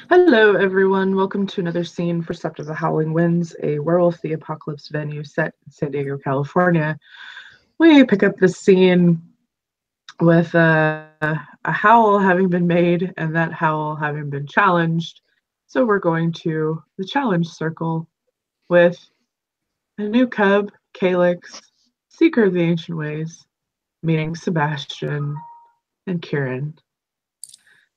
Hello, everyone. Welcome to another scene for Sept of the Howling Winds, a werewolf the apocalypse venue set in San Diego, California. We pick up this scene with a howl having been made and that howl having been challenged. So we're going to the challenge circle with a new cub, Calyx, seeker of the ancient ways, meeting Sebastian and Kieran.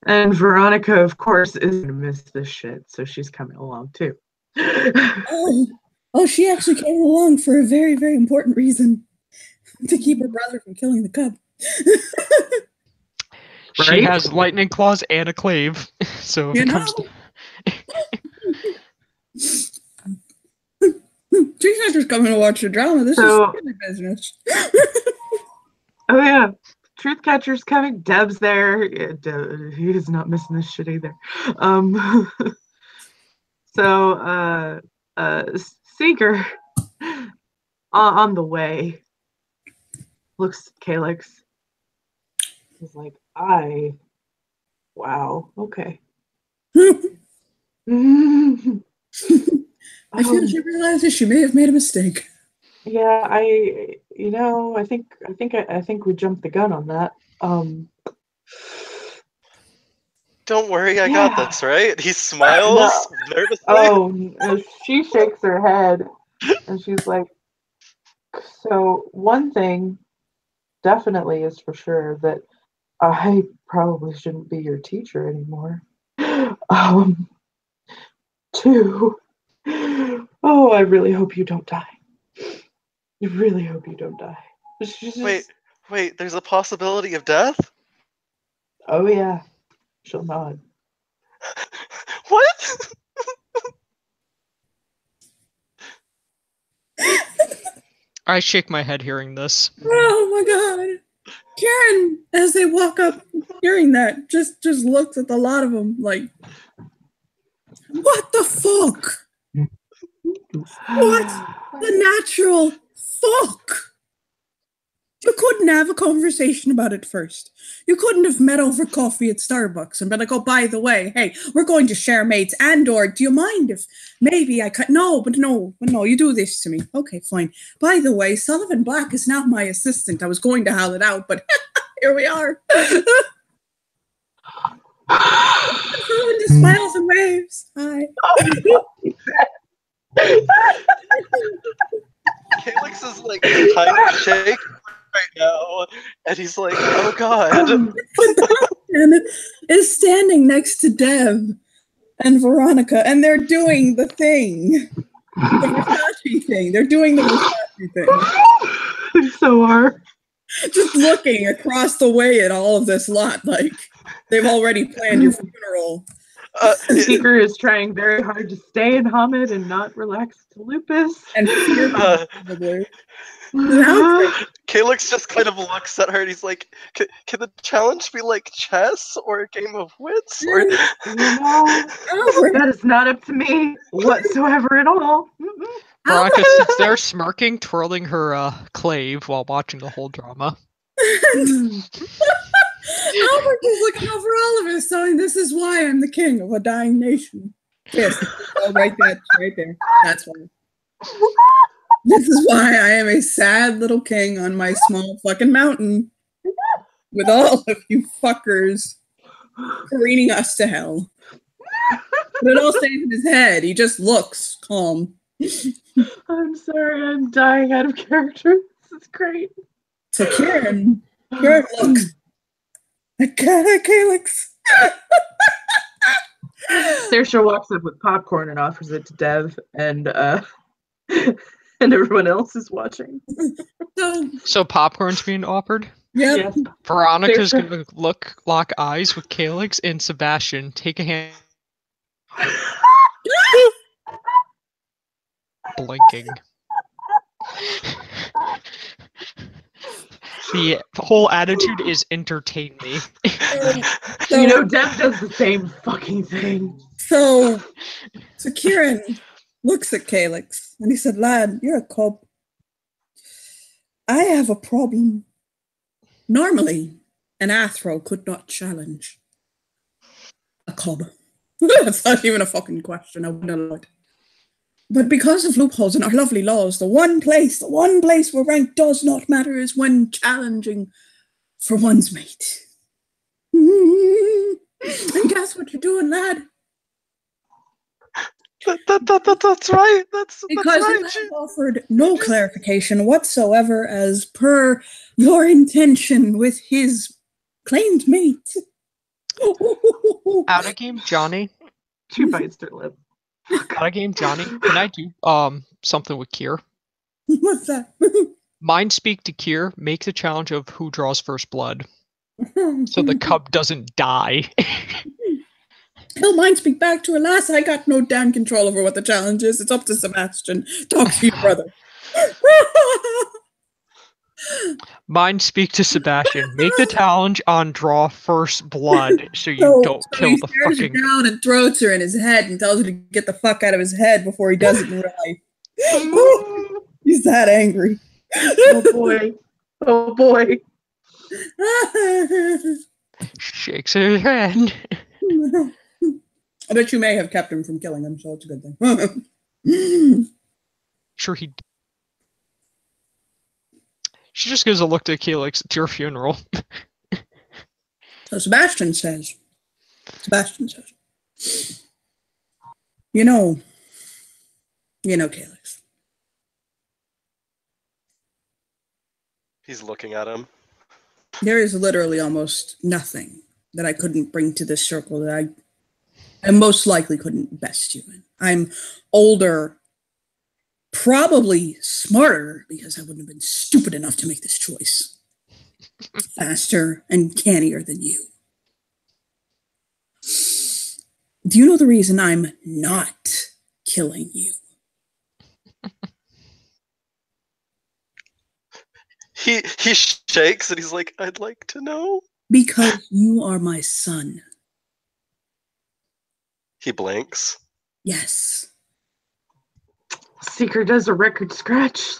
And Veronica, of course, is going to miss this shit, so she's coming along too. Oh, she actually came along for a very, very important reason. To keep her brother from killing the cub. She has lightning claws and a clave, so if it comes to... She's not just coming to watch the drama. This is really business. Oh yeah, Truth Catcher's coming. Deb's there. Yeah, he is not missing this shit either. Seeker on the way looks at Calyx. He's like, wow, okay. I feel she realizes she may have made a mistake. Yeah, I think we jumped the gun on that. Don't worry, I got this, right? He smiles nervously. Oh, she shakes her head and she's like, so one thing definitely is for sure that I probably shouldn't be your teacher anymore. Two, I really hope you don't die. I really hope you don't die. Wait, there's a possibility of death? Oh yeah. She'll nod. What? I shake my head hearing this. Oh my god. Karen, as they walk up hearing that, just looks at the lot of them like, what the fuck? What the natural fuck? You couldn't have a conversation about it first. You couldn't have met over coffee at Starbucks and been like, oh, by the way, hey, we're going to share mates, and/or do you mind if maybe I could? No, you do this to me. Okay, fine. By the way, Sullivan Black is now my assistant. I was going to howl it out, but here we are. Everyone just smiles and waves. Hi. Calyx is like kind of shaking right now, and he's like, oh god. And is standing next to Deb and Veronica, and they're doing the thing. The Versace thing. They're doing the Versace thing. They so are. Just looking across the way at all of this lot, like they've already planned your funeral. Seeker is trying very hard to stay in Hamid and not relax to Lupus. And probably. Calyx just kind of looks at her and he's like, can the challenge be like chess or a game of wits? Or... that is not up to me whatsoever at all. Veronica sits there smirking, twirling her clave while watching the whole drama. Albert is looking over all of us, saying, this is why I'm the king of a dying nation. Yes, right there. That's why. This is why I am a sad little king on my small fucking mountain with all of you fuckers careening us to hell. But it all stays in his head. He just looks calm. I'm sorry, I'm dying out of character. This is great. So Karen looks at Calyx. Saoirse walks up with popcorn and offers it to Dev, and everyone else is watching. So popcorn's being offered? Yep. Yes. Veronica's gonna lock eyes with Calyx and Sebastian. Take a hand. Blinking. The whole attitude is entertain me. Dev does the same fucking thing. So Kieran looks at Calyx and he said, lad, you're a cub. I have a problem. Normally, an Athro could not challenge a cub. That's not even a fucking question. I wouldn't allow it. But because of loopholes in our lovely laws, the one place where rank does not matter is when challenging for one's mate. And guess what you're doing, lad? That's right. That's Because right. it has offered no clarification whatsoever as per your intention with his claimed mate. Out of game, Johnny. She bites her lip. Out of game, Johnny. Can I do something with Kier? What's that? Mind speak to Kier. Make the challenge of who draws first blood, so the cub doesn't die. He'll mind speak back to her. Alas, I got no damn control over what the challenge is. It's up to Sebastian. Talk to your brother. Mind speak to Sebastian. Make the challenge on draw first blood, so you don't kill he the stares her fucking. down and throws her in his head and tells her to get the fuck out of his head before he does it in real life. He's that angry. Oh boy. Oh boy. Shakes his head. I bet you may have kept him from killing him, so it's a good thing. Sure he. She just gives a look to Calyx. It's your funeral. So Sebastian says, you know, Calyx. He's looking at him. There is literally almost nothing that I couldn't bring to this circle that I most likely couldn't best you in. I'm older, probably smarter, because I wouldn't have been stupid enough to make this choice. Faster and cannier than you. Do you know the reason I'm not killing you? He shakes and he's like, I'd like to know. Because you are my son. He blinks. Yes. Seeker does a record scratch.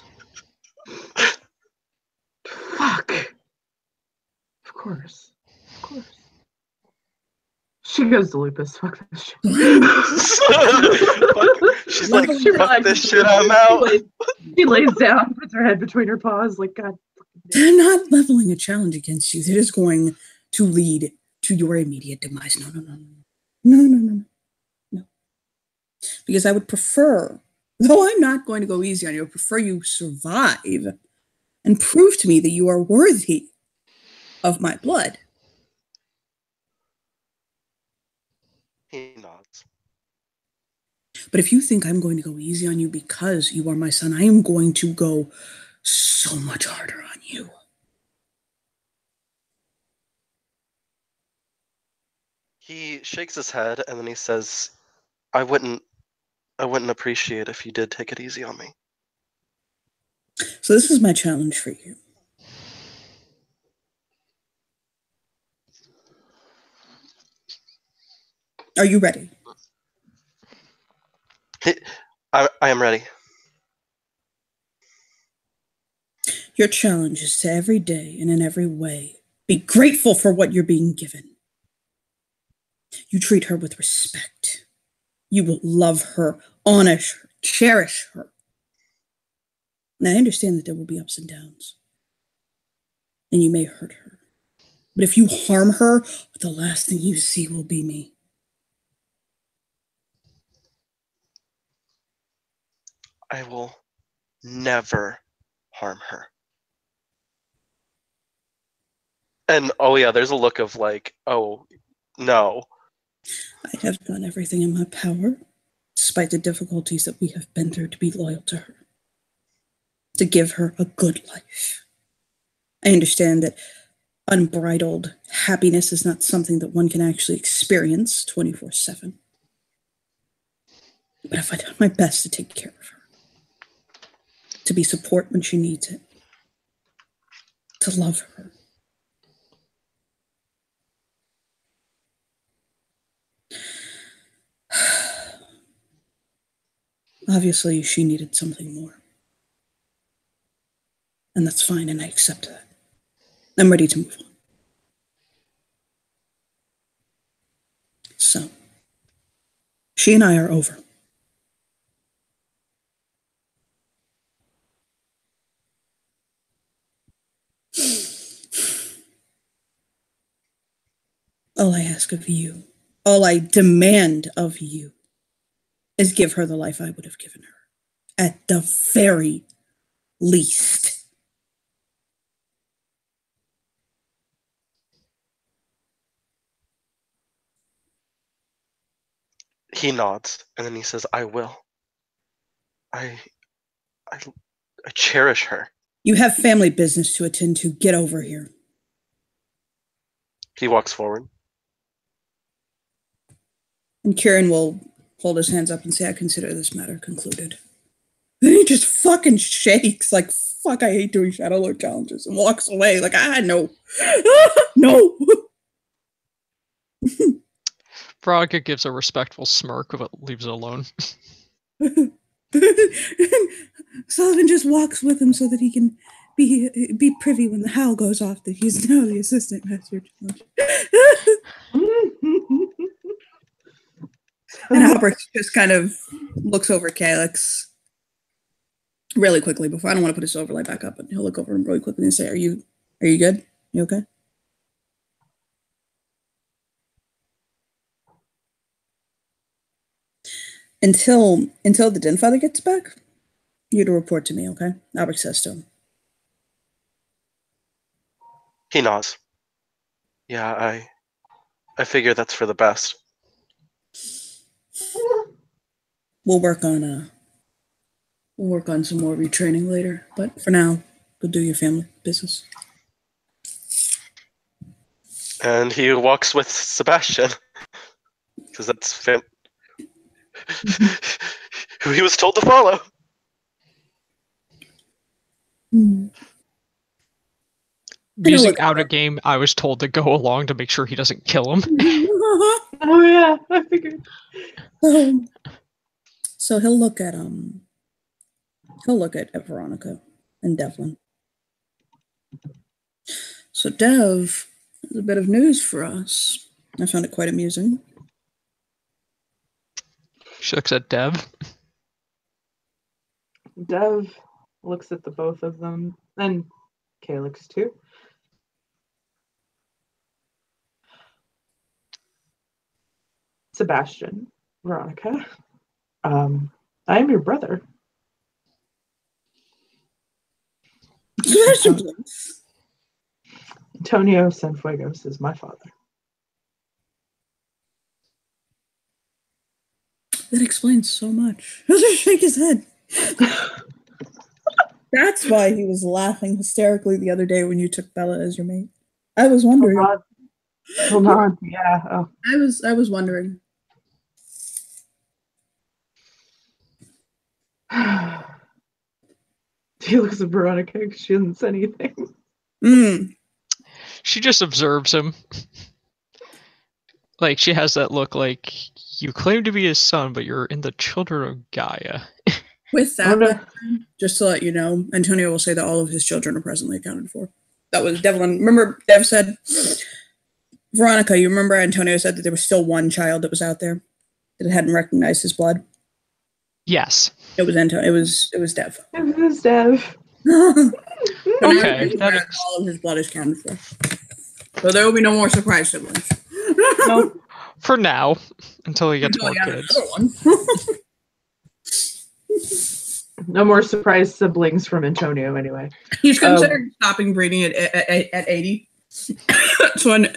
Fuck. Of course. She goes to lupus. Fuck this shit. She's like, fuck this shit, I'm out. She lays down, puts her head between her paws, like, God. They're not leveling a challenge against you. They're just going to lead to your immediate demise. No. Because I would prefer, though I'm not going to go easy on you, I would prefer you survive and prove to me that you are worthy of my blood. He nods. But if you think I'm going to go easy on you because you are my son, I am going to go so much harder on you. He shakes his head and then he says, I wouldn't appreciate if you did take it easy on me. So this is my challenge for you. Are you ready? I am ready. Your challenge is to every day and in every way be grateful for what you're being given. You treat her with respect. You will love her, honor her, cherish her. And I understand that there will be ups and downs. And you may hurt her. But if you harm her, the last thing you see will be me. I will never harm her. And oh yeah, there's a look of like, oh no. I have done everything in my power, despite the difficulties that we have been through, to be loyal to her, to give her a good life. I understand that unbridled happiness is not something that one can actually experience 24/7. But if I've done my best to take care of her, to be support when she needs it, to love her. Obviously, she needed something more. And that's fine, and I accept that. I'm ready to move on. So, She and I are over. All I ask of you, all I demand of you, is give her the life I would have given her. At the very least. He nods, and then he says, I will. I cherish her. You have family business to attend to. Get over here. He walks forward. And Kieran will hold his hands up and say, I consider this matter concluded. Then he just fucking shakes like, fuck, I hate doing Shadow Lord challenges, and walks away like, no. No. Veronica gives a respectful smirk, but leaves it alone. Sullivan just walks with him so that he can be privy when the howl goes off that he's now the assistant master challenge. And Albert just kind of looks over Calyx really quickly before. I don't want to put his overlay back up, but he'll look over him really quickly and say, Are you good? You okay? Until the Den Father gets back, you're to report to me, okay? Albert says to him. He nods. Yeah, I figure that's for the best. We'll work on some more retraining later, but for now, go do your family business. And he walks with Sebastian, because that's who he was told to follow. Musing out a game, I was told to go along to make sure he doesn't kill him. Oh yeah, I figured. So he'll look at Veronica and Devlin. So Dev has a bit of news for us. I found it quite amusing. She looks at Dev. Dev looks at the both of them, and Calyx too. Sebastian, Veronica, I am your brother. Antonio Cienfuegos is my father. That explains so much. He'll just shake his head. That's why he was laughing hysterically the other day when you took Bella as your mate. I was wondering. Hold on. Yeah. Oh. I was wondering. He looks at Veronica because she hasn't said anything. She just observes him. Like, she has that look like, you claim to be his son, but you're in the Children of Gaia. With that, just to let you know, Antonio will say that all of his children are presently accounted for. That was Devlin. Remember, Dev said, Veronica, you remember Antonio said that there was still one child that was out there that hadn't recognized his blood? Yes. It was Antonio. It was Dev. It was Dev. Okay. All of his blood is counted for. So there will be no more surprise siblings. Nope. For now, until he gets more kids. No more surprise siblings from Antonio, anyway. He's considering stopping breeding at 80. So in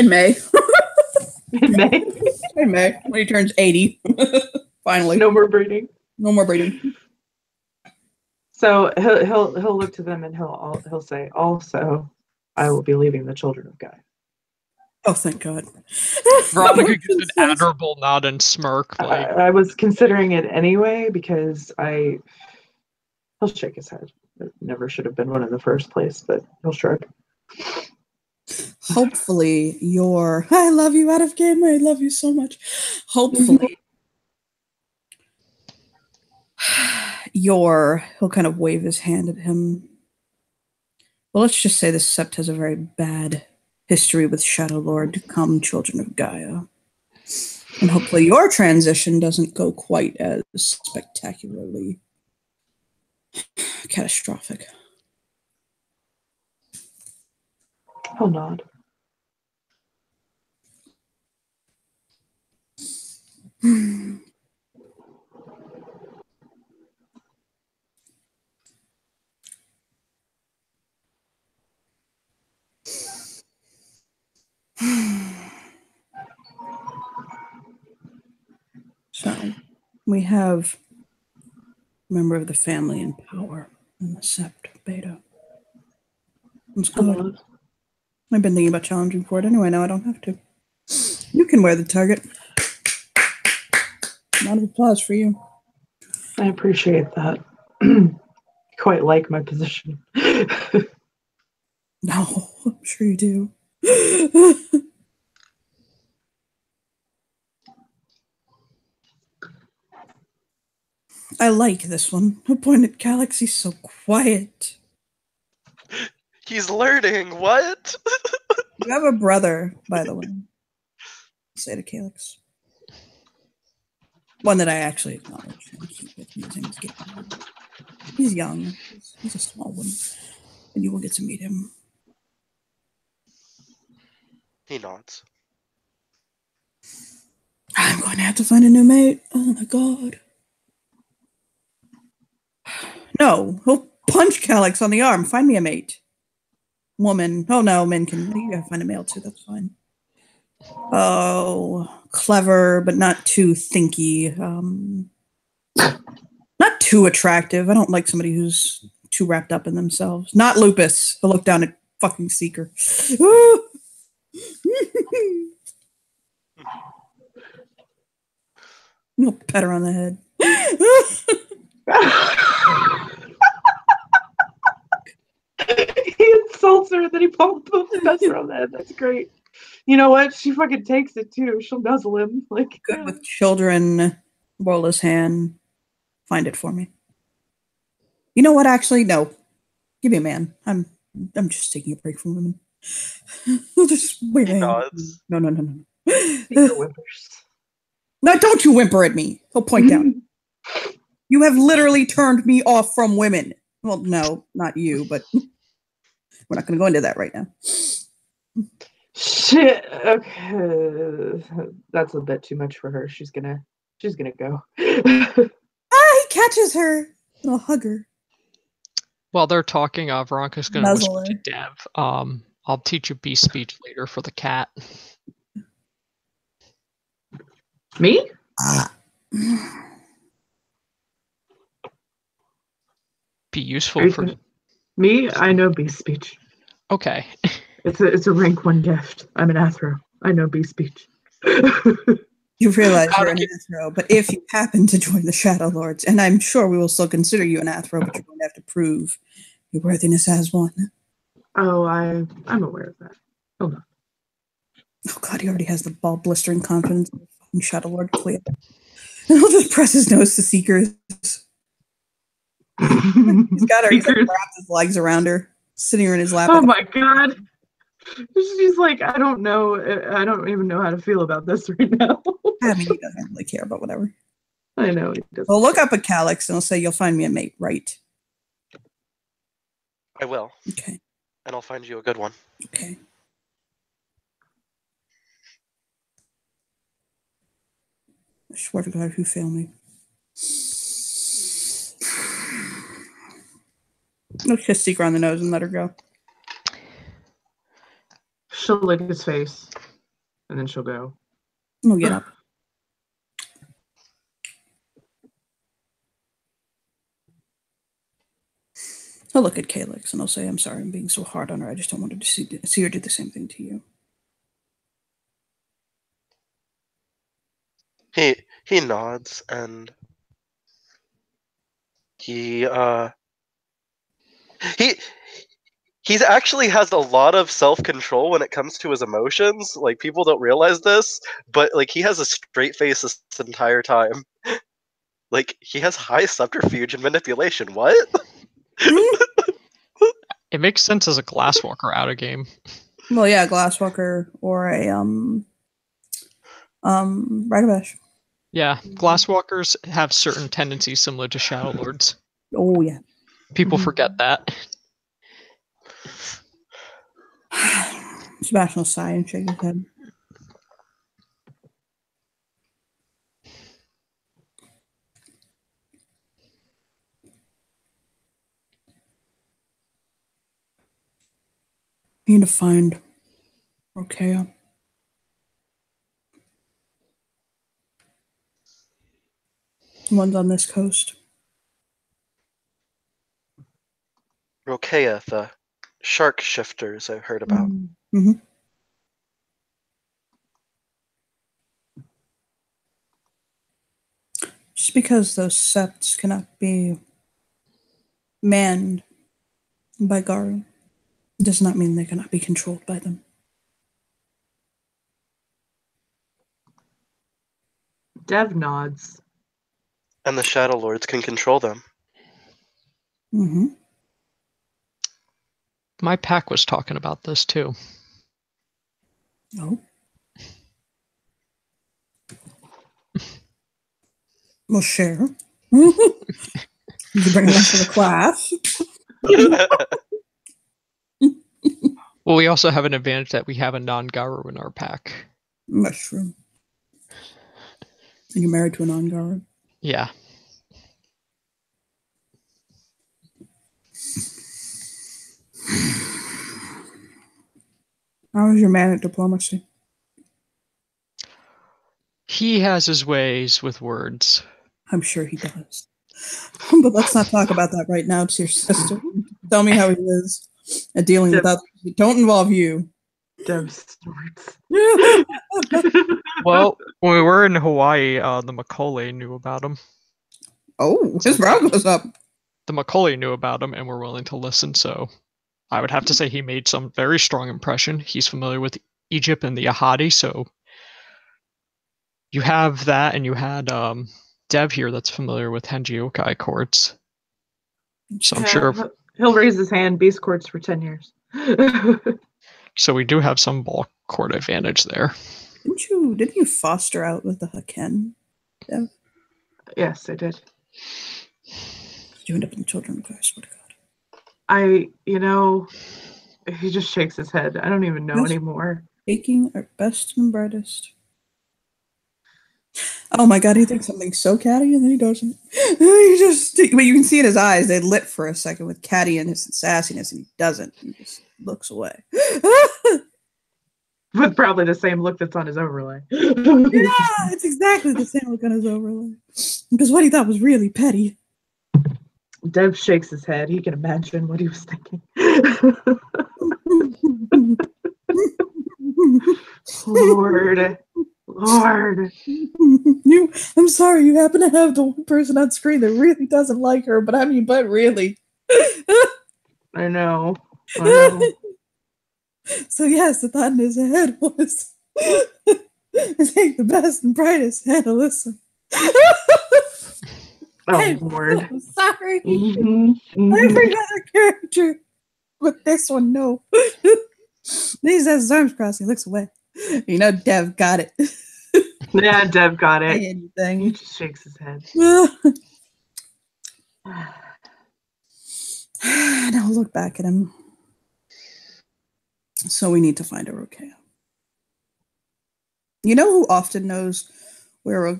May. In May, when he turns 80. Finally. No more breeding. No more breeding. So he'll look to them and he'll say, also, I will be leaving the Children of Gaia. Oh, thank God. Veronica gives an admirable nod and smirk. Like, I was considering it anyway because he'll shake his head. It never should have been one in the first place, but he'll shrug. Hopefully I love you out of game. I love you so much. Hopefully he'll kind of wave his hand at him. Well, let's just say the Sept has a very bad history with Shadow Lord, come Children of Gaia. And hopefully your transition doesn't go quite as spectacularly catastrophic. I'll nod. So, we have a member of the family in power in the Sept Beta. It's I'll good. nod. I've been thinking about challenging for it anyway, now I don't have to. You can wear the target. Round of applause for you. I appreciate that. Quite like my position. No, I'm sure you do. I like this one. I pointed Calyx, he's so quiet. He's learning. What? You have a brother, by the way. Say to Calyx. One that I actually acknowledge and keep with me. His name is Gabriel. He's young. He's a small one. And you will get to meet him. He nods. I'm going to have to find a new mate. Oh my god. No, he'll punch Calyx on the arm. Find me a mate. Woman. Oh no, men can. You gotta find a male too. That's fine. Oh, clever, but not too thinky. Not too attractive. I don't like somebody who's too wrapped up in themselves. Not Lupus. He'll look down at fucking Seeker. You'll pet her on the head. He insults her, then he pets her on the head. That's great. You know what? She fucking takes it too. She'll nuzzle him. Like Good with children. Roll his hand. Find it for me. You know what? Actually, no. Give me a man. I'm just taking a break from women. I'll just wait. He nods. No. Seeker whimpers. No, don't you whimper at me. He'll point down. You have literally turned me off from women. Well, no, not you, but we're not going to go into that right now. Shit. Okay, that's a bit too much for her. She's gonna go. He catches her. I'll hug her. While they're talking, Veronica's going to Nuzzle whisper to her. Dev, I'll teach you beast speech later for the cat. Me? Be useful for... Me? I know beast speech. Okay. It's a rank 1 gift. I'm an Athro. I know beast speech. You realize you're an Athro, but if you happen to join the Shadow Lords, and I'm sure we will still consider you an Athro, but you're going to have to prove your worthiness as one. Oh, I'm aware of that. Hold on. Oh god, he already has the ball blistering confidence of the fucking Shadow Lord Clea. And he'll just press his nose to Seekers. He's got her. He's like wrapped his legs around her, sitting her in his lap. Oh my god. She's like, I don't know. I don't even know how to feel about this right now. I mean, he doesn't really care, but whatever. I know he doesn't. Well, look up at Calyx and he'll say, you'll find me a mate, right? I will. Okay. And I'll find you a good one. Okay. I swear to God, who failed me? Let's kiss Seeker on the nose and let her go. She'll lick his face, and then she'll go. We'll get up. He'll look at Calyx and he'll say, I'm sorry, I'm being so hard on her. I just don't want her to see her do the same thing to you. He nods and he actually has a lot of self-control when it comes to his emotions. Like, people don't realize this, but like, he has a straight face this entire time. Like, he has high subterfuge and manipulation. What? It makes sense as a Glasswalker out of game. Well, yeah, Glasswalker or a Right Bash. Yeah, Glasswalkers have certain tendencies similar to Shadow Lords. Oh yeah. People forget that. Sebastian will sigh and shake his head. We need to find Rokea. One's on this coast. Rokea, the shark shifters I've heard about. Mm-hmm. Just because those septs cannot be manned by Garu does not mean they cannot be controlled by them. Dev nods. And the Shadow Lords can control them. Mm-hmm. My pack was talking about this too. Oh. We'll share. You can bring one to the class. Well, we also have an advantage that we have a non-Garu in our pack. Mushroom. You're married to a non-Garu. Yeah. How is your man at diplomacy? He has his ways with words. I'm sure he does. But let's not talk about that right now. It's your sister. Tell me how he is at dealing with others. Don't involve you. Dev snorts. Well, when we were in Hawaii, the Macaulay knew about him. Oh, his brow goes up. The Macaulay knew about him and were willing to listen, so I would have to say he made some very strong impression. He's familiar with Egypt and the Ahadi, so you have that, and you had Dev here that's familiar with Henjiokai courts. So I'm sure he'll raise his hand. Beast courts for 10 years. So we do have some ball court advantage there. Didn't you foster out with the Haken? Dev? Yes, I did. You end up in the children of Christ. What God. He just shakes his head. I don't even know anymore. Taking our best and brightest. Oh my God, he thinks something's so catty and then he doesn't. But you can see in his eyes, they lit for a second with cattiness and sassiness, and he doesn't. He just looks away. With probably the same look that's on his overlay. Yeah, it's exactly the same look on his overlay. Because what he thought was really petty. Dev shakes his head. He can imagine what he was thinking. Lord. I'm sorry, you happen to have the one person on screen that really doesn't like her, but really. I know. So yes, the thought in his head was take the best and brightest and Alyssa. Oh, Lord. I'm sorry. Every other character, but this one, no. He has his arms crossed. He looks away. Dev got it. Yeah, Dev got it. Anything. He just shakes his head. Now look back at him. So we need to find a Rokea. You know who often knows where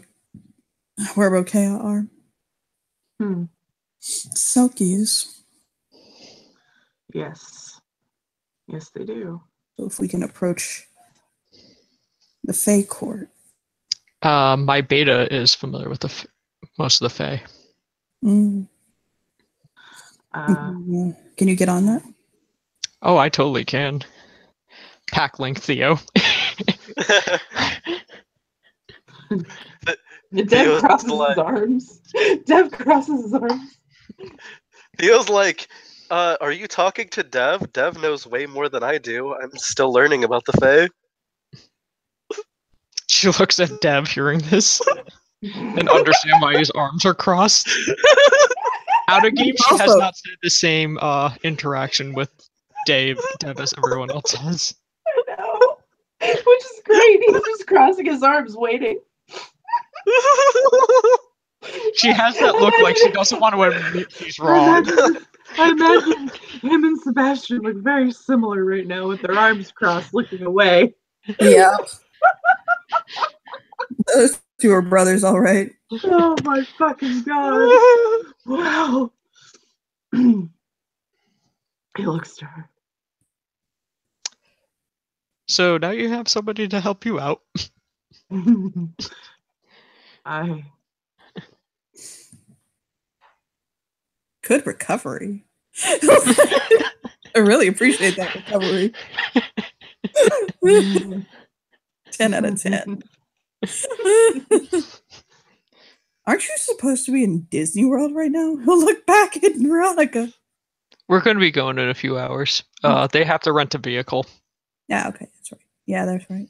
Rokea are? Selkies. Yes. Yes, they do. So if we can approach the Fae court. My beta is familiar with most of the Fae. Can you get on that? Oh, I totally can. Pack link, Theo. Dev crosses his arms. Dev crosses his arms. Theo's like, are you talking to Dev? Dev knows way more than I do. I'm still learning about the Fae. She looks at Dev hearing this and understand why his arms are crossed. Out of game, she has not said the same interaction with Dev as everyone else has. I know. Which is great. Right, he's just crossing his arms, waiting. She has that look like she doesn't want to admit she's wrong. I imagine him and Sebastian look very similar right now with their arms crossed, looking away. Yeah. Those two are brothers, all right. Oh my fucking god! Wow. He looks to her. So now you have somebody to help you out. Good recovery. I really appreciate that recovery. 10 out of 10. Aren't you supposed to be in Disney World right now? Look back at Veronica. We're going to be going in a few hours. They have to rent a vehicle. Yeah, okay, that's right. Yeah, that's right.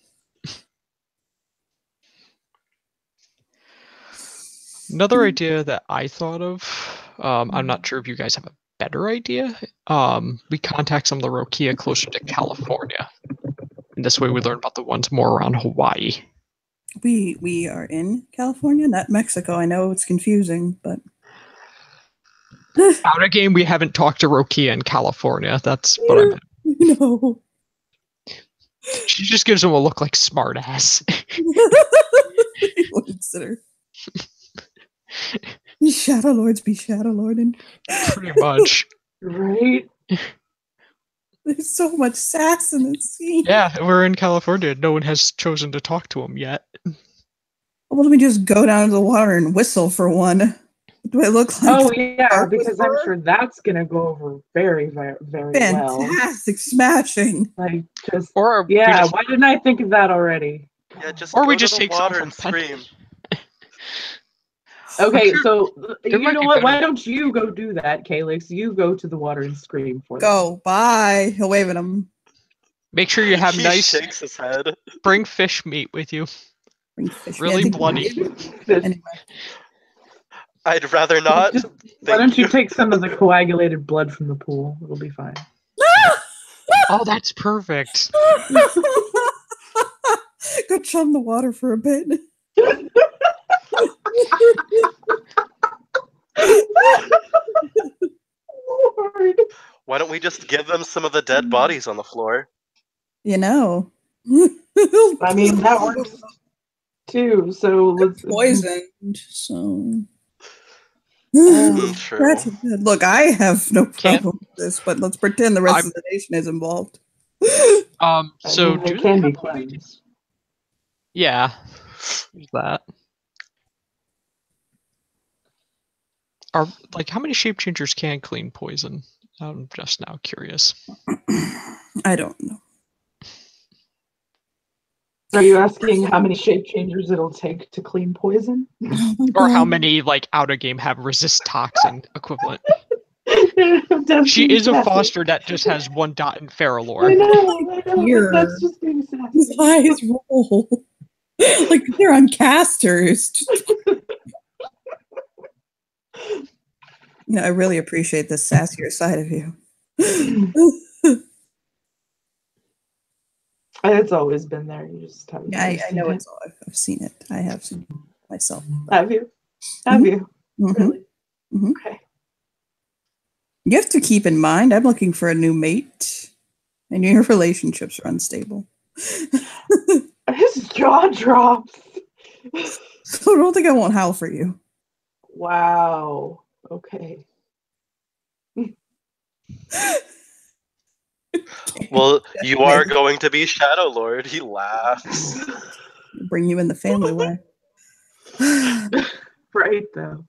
Another idea that I thought of, I'm not sure if you guys have a better idea. We contact some of the Rokia closer to California. And this way we learn about the ones more around Hawaii. We are in California, not Mexico. I know it's confusing, but Out of game, we haven't talked to Rokia in California. That's what I meant. No. She just gives him a look like smart ass. Consider. Be Shadow Lords, be Shadow Lording. Pretty much. Right? There's so much sass in this scene. Yeah, we're in California. No one has chosen to talk to him yet. Well, let me just go down to the water and whistle for one. What do I look like? Oh yeah, because I'm sure that's gonna go over very, very, very well. Fantastic, smashing. Like just Or yeah. Why didn't I think of that already? Yeah, just Or go we to just the take water some and from scream. Okay, sure so you might know be what? better. Why don't you go do that, Calyx? You go to the water and scream for them. Go, bye. He'll wave at him. Make sure you have He nice. shakes his head. Bring fish meat with you. Bring fish. Really I think- bloody. Anyway. I'd rather not. Just, why Thank don't you you. take some of the coagulated blood from the pool? It'll be fine. Oh, that's perfect. Go chum the water for a bit. Lord. Why don't we just give them some of the dead bodies on the floor? You know. I mean, that works too. So let's Poisoned, so. True. That's good. Look, I have no problem with this, but let's pretend the rest of the nation is involved. So it do can they be have, like- cleansed. Yeah. There's that. Are like how many shape changers can clean poison? I'm just now curious. I don't know. Are you asking how many shape changers it'll take to clean poison? Or how many like out of game have resist toxin equivalent? She is a foster that just has one dot in feral lore. I know. Here. That's just being sassy. His eyes roll. Like they're on casters. I really appreciate the sassier side of you. It's always been there. You just haven't. Yeah, I seen know it. it's all. I've seen it. I have seen it myself. Have you? Have Mhm. you? Mhm. Really? Mhm. Okay. You have to keep in mind, I'm looking for a new mate, and your relationships are unstable. His jaw drops. So I don't think I won't howl for you. Wow. Okay. Well, you are going to be Shadow Lord. He laughs. Bring you in the family way. Right though.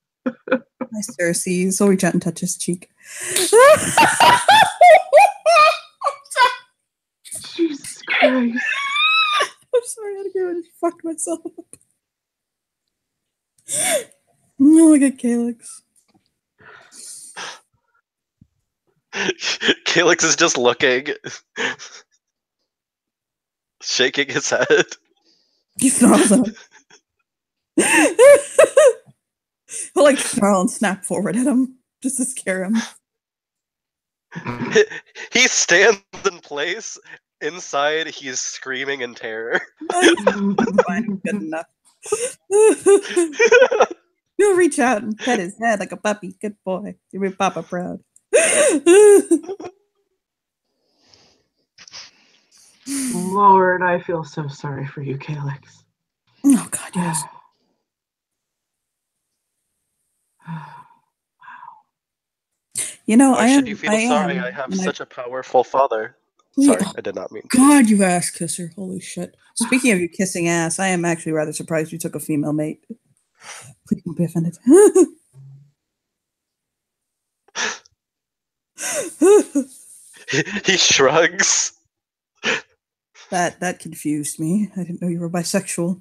Nice Cersei. So reach out and touch his cheek. Jesus Christ. I'm sorry, I had to go and fuck myself up. Oh, look at Calyx. Calyx is just looking, shaking his head. He snarls at him. He'll like snarl and snap forward at him just to scare him. He stands in place inside, he's screaming in terror. Fine, good enough. You'll reach out and pet his head like a puppy. Good boy. You make Papa proud. Lord, I feel so sorry for you, Calyx. Oh, God, yes. You know, Why should you feel sorry? I and have such a powerful father. Sorry, I did not mean to. God, you ass kisser. Holy shit. Speaking of you kissing ass, I am actually rather surprised you took a female mate. Please don't be offended. He shrugs. That confused me. I didn't know you were bisexual.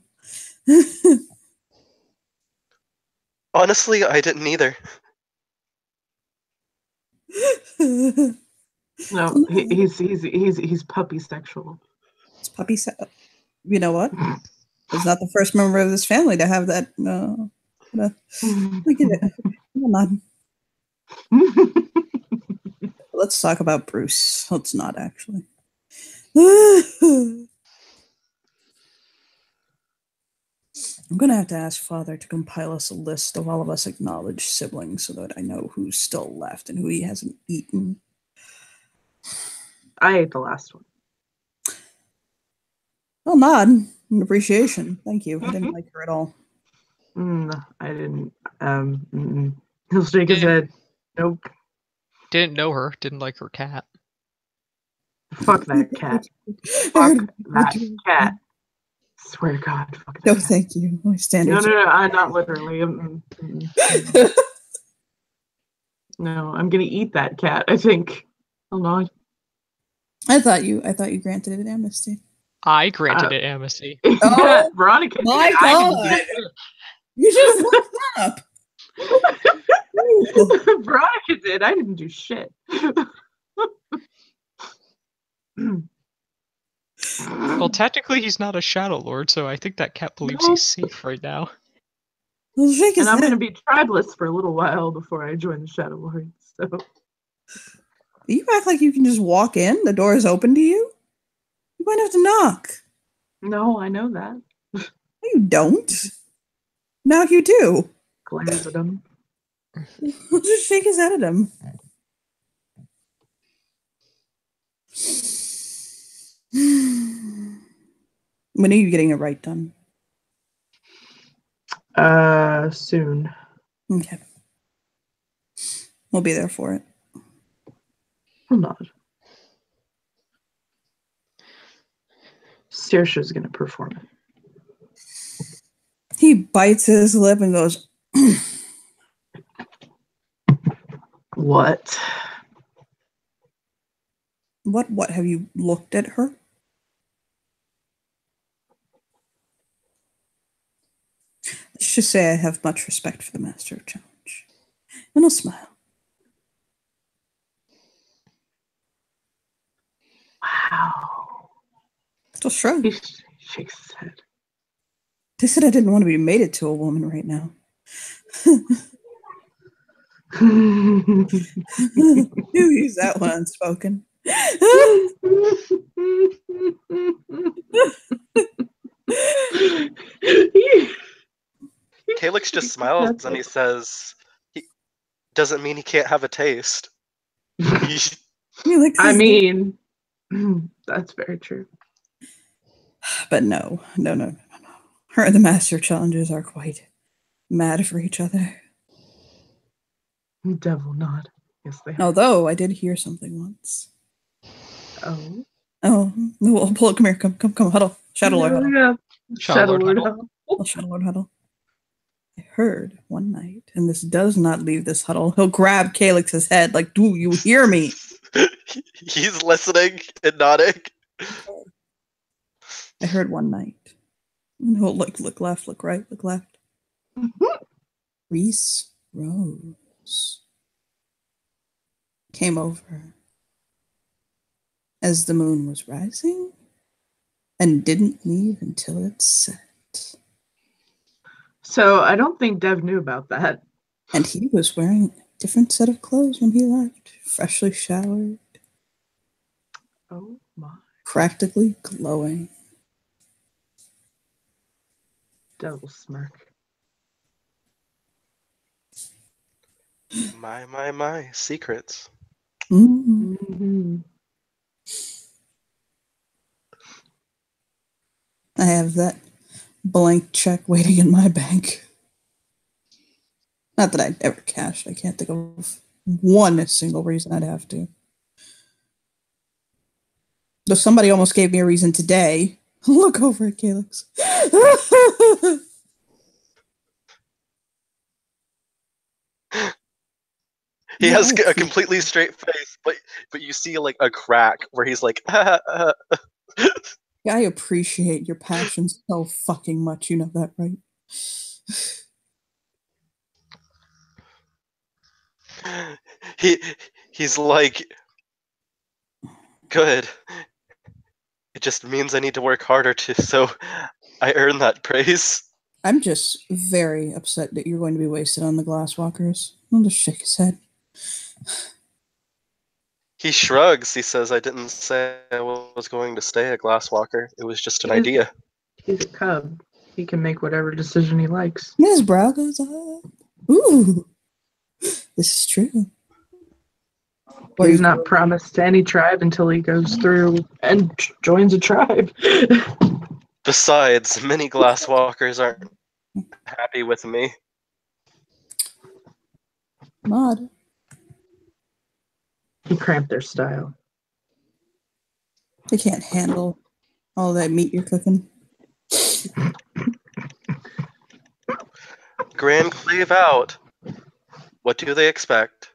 Honestly, I didn't either. No, he's puppy sexual. It's puppy You know what? It's not the first member of this family to have that. No. Look at it. Come on. Let's talk about Bruce. Let's not actually. I'm going to have to ask Father to compile us a list of all of us acknowledged siblings so that I know who's still left and who he hasn't eaten. I ate the last one. Well, nod in appreciation. Thank you. I didn't like her at all. I didn't. He'll shake his head. Nope. Didn't know her. Didn't like her cat. Fuck that cat. Fuck that cat. Swear to God. Fuck that No, cat. thank you. My standards. No, I'm not literally. No, I'm gonna eat that cat. I think. Hold on. I thought you granted it amnesty. I granted it amnesty. Oh, Veronica. My did. God. You should have looked up. Veronica did. I didn't do shit. Well, technically, he's not a Shadow Lord, so I think that cat believes he's safe right now. Well, shake his And I'm head. going to be tribeless for a little while before I join the Shadow Lords. So You act like you can just walk in. The door is open to you. You might have to knock. no, I know that. No, you don't. Now you do. Glares at him. Just shake his head at him. When are you getting it right done? Soon. Okay. We'll be there for it. I'm not. Saoirse's going to perform it. He bites his lip and goes, What? What? Have you looked at her? Let's just say I have much respect for the Master of Challenge. And I'll smile. Wow. Still shrug. He shakes his head. They said I didn't want to be mated to a woman right now. You use that one unspoken. Calyx just smiles and he says, "He doesn't mean he can't have a taste." Like I mean, that's very true. But no. Her and the Master Challengers are quite mad for each other. Devil nod. Yes, they are. Although I did hear something once. Oh. Oh, no, pull it. Come here. Come, huddle. Shadow Lord huddle. Yeah. Shadow Lord huddle. Oh, Shadow Lord huddle. I heard one night, and this does not leave this huddle. He'll grab Calyx's head, like, do you hear me? He's listening and nodding. I heard one night. And he'll look left, look right, look left. Reese Rose came over as the moon was rising and didn't leave until it set. So I don't think Dev knew about that. And he was wearing a different set of clothes when he left, freshly showered. Oh my. practically glowing. Devil smirk. My, secrets. Mm. Mm-hmm. I have that blank check waiting in my bank. Not that I'd ever cashed. I can't think of one single reason I'd have to. Though somebody almost gave me a reason today. Look over at Calyx. He Yeah, has I a completely straight face, but you see like a crack where he's like, I appreciate your passion so fucking much. You know that, right? he's like, good. It just means I need to work harder so I earn that praise. I'm just very upset that you're going to be wasted on the Glasswalkers. I'll just shake his head. He shrugs. He says, I didn't say I was going to stay a Glasswalker. It was just an idea. He's a cub. He can make whatever decision he likes. His brow goes up. Ooh, this is true. Or He's not promised to any tribe until he goes through and joins a tribe. Besides, many Glasswalkers aren't happy with me. Mod. He cramped their style. They can't handle all that meat you're cooking. Grand Clave out. What do they expect?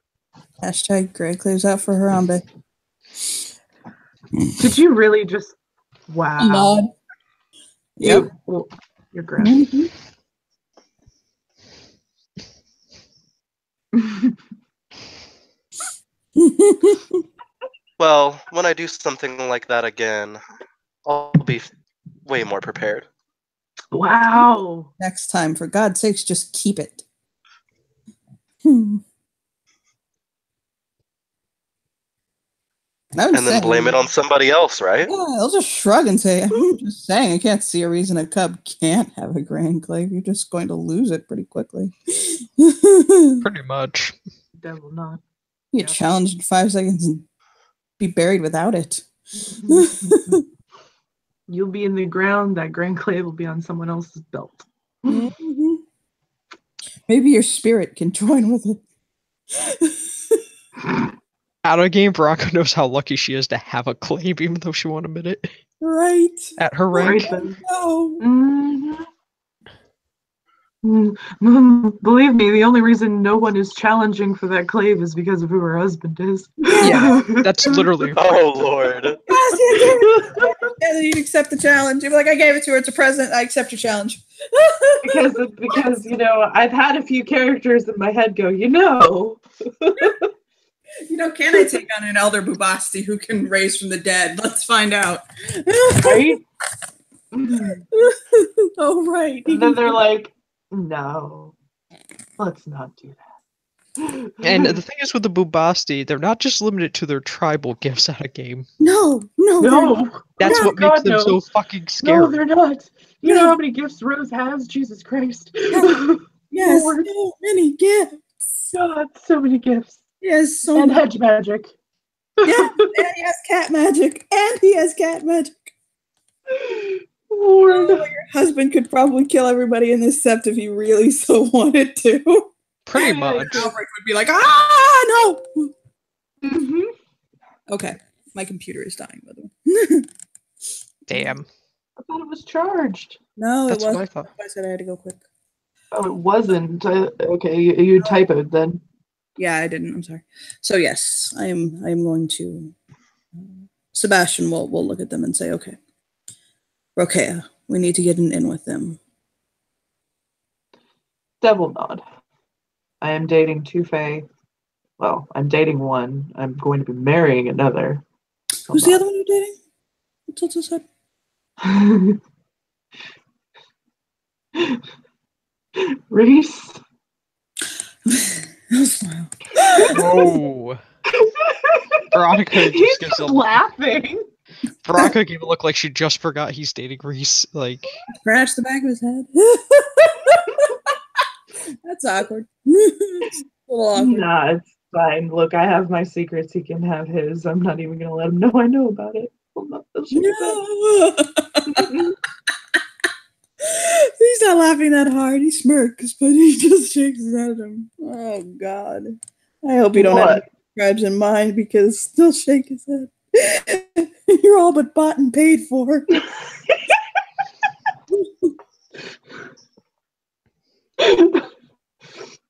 Hashtag Greg Claves out for Harambe. Did you really just... Wow. Mod. Yep. Well, you're gross. Well, when I do something like that again, I'll be way more prepared. Wow. Next time, for God's sakes, just keep it. And then blame it on somebody else, right? Yeah, I'll just shrug and say, I'm just saying, I can't see a reason a cub can't have a Grand Clave. You're just going to lose it pretty quickly. Pretty much. Devil not. You get challenged in 5 seconds and be buried without it. You'll be in the ground. That Grand Clave will be on someone else's belt. Mm-hmm. Maybe your spirit can join with it. Out of game, Veronica knows how lucky she is to have a clave, even though she won't admit it. Right. At her rank. Right then. No. Believe me, the only reason no one is challenging for that clave is because of who her husband is. Yeah, that's literally. Oh, Lord. Yeah, you'd accept the challenge. You'd be like, I gave it to her. It's a present. I accept your challenge. because you know, I've had a few characters in my head go, you know. Can I take on an elder Bubasti who can raise from the dead? Let's find out. Right? Oh, right. And then they're like, no, let's not do that. And the thing is with the Bubasti, they're not just limited to their tribal gifts at a game. No. That's what makes them so fucking scary. No, they're not. You know how many gifts Rose has? Jesus Christ. Yes, Lord. so many gifts. God, so many gifts. Yes, so And many. hedge magic. Yeah, and he has cat magic. Lord. Oh, your husband could probably kill everybody in this sept if he really so wanted to. Pretty much. Albrecht would be like, no! Mm-hmm. Okay, my computer is dying, by the way. Damn. I thought it was charged. No, That's it what wasn't. I thought. I said I had to go quick. Oh, it wasn't. Okay, you typoed then. Yeah, I didn't. I'm sorry. So yes, I am going to. Sebastian will look at them and say, okay, Rokea, we need to get an in with them. Devil nod. I am dating two Fae. Well, I'm dating one. I'm going to be marrying another. Who's the other one you're dating? What's his head? Reese. I'll smile. Whoa. Veronica He's just gives laughing. Veronica gave a look like she just forgot he's dating Reese. Like, Scratch the back of his head. That's awkward. It's a little awkward. Nah, it's fine. Look, I have my secrets. He can have his. I'm not even gonna let him know I know about it. No. He's not laughing that hard. He smirks, but he just shakes his head at him. Oh God! I hope you don't have any scribes in mind because they'll shake his head. You're all but bought and paid for.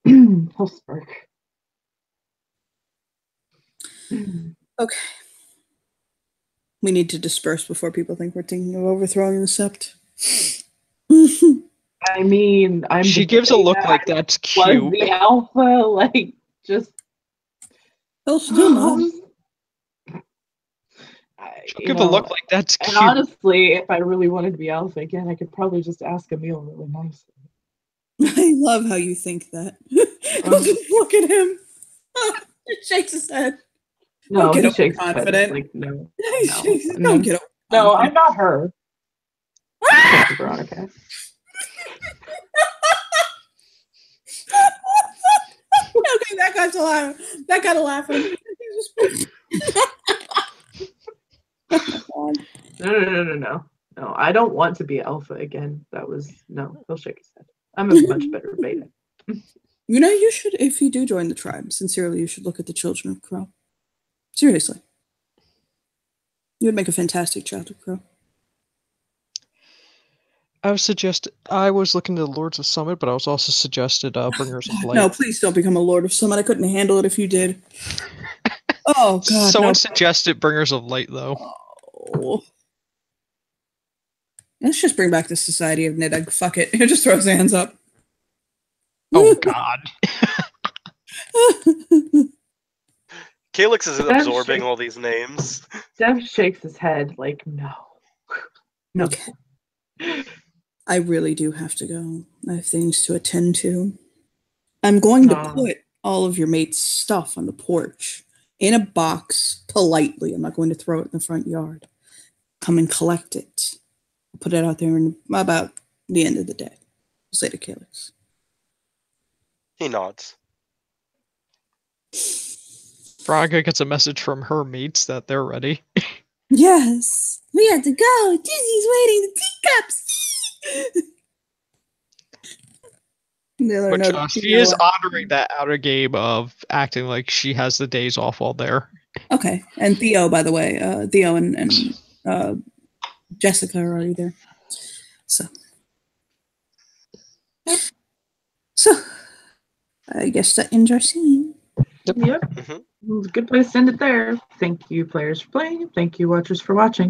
He'll smirk. Okay. We need to disperse before people think we're thinking of overthrowing the sept. I mean, she gives a look like that's cute. Was the alpha like just? Oh, still not. She'll give a look like that's cute. And honestly, if I really wanted to be alpha again, I could probably just ask Emil really nicely. I love how you think that. Just look at him. He shakes his head. No, he shakes confident. his head. Like, no. Don't get over. No, I'm not her. Veronica. Okay, that got to laugh. That got to laugh. No. No, I don't want to be alpha again. That was no. He'll shake his head. I'm a much better beta. You know, you should, if you do join the tribe, sincerely, you should look at the Children of Crow. Seriously. You would make a fantastic Child of Crow. I was looking to the Lords of Summit, but I was also suggested Bringers of Light. No, please don't become a Lord of Summit. I couldn't handle it if you did. Oh, God. Someone suggested Bringers of Light, though. Oh. Let's just bring back the Society of Nideg. Fuck it. He'll just throw his hands up. Oh, God. Calyx is absorbing all these names. Dev shakes his head like, no. No. Okay. I really do have to go. I have things to attend to. I'm going to put all of your mate's stuff on the porch in a box politely. I'm not going to throw it in the front yard. Come and collect it. I'll put it out there in about the end of the day. I'll say to Calyx. He nods. Braga gets a message from her mates that they're ready. Yes. We have to go. Dizzy's waiting. The teacups. But she is honoring that outer game of acting like she has the days off while there. Okay. And Theo, by the way. Theo and Jessica are already there. So I guess that ends our scene. Yep. Mm-hmm. It was a good place to end it there. Thank you, players, for playing. Thank you, watchers, for watching.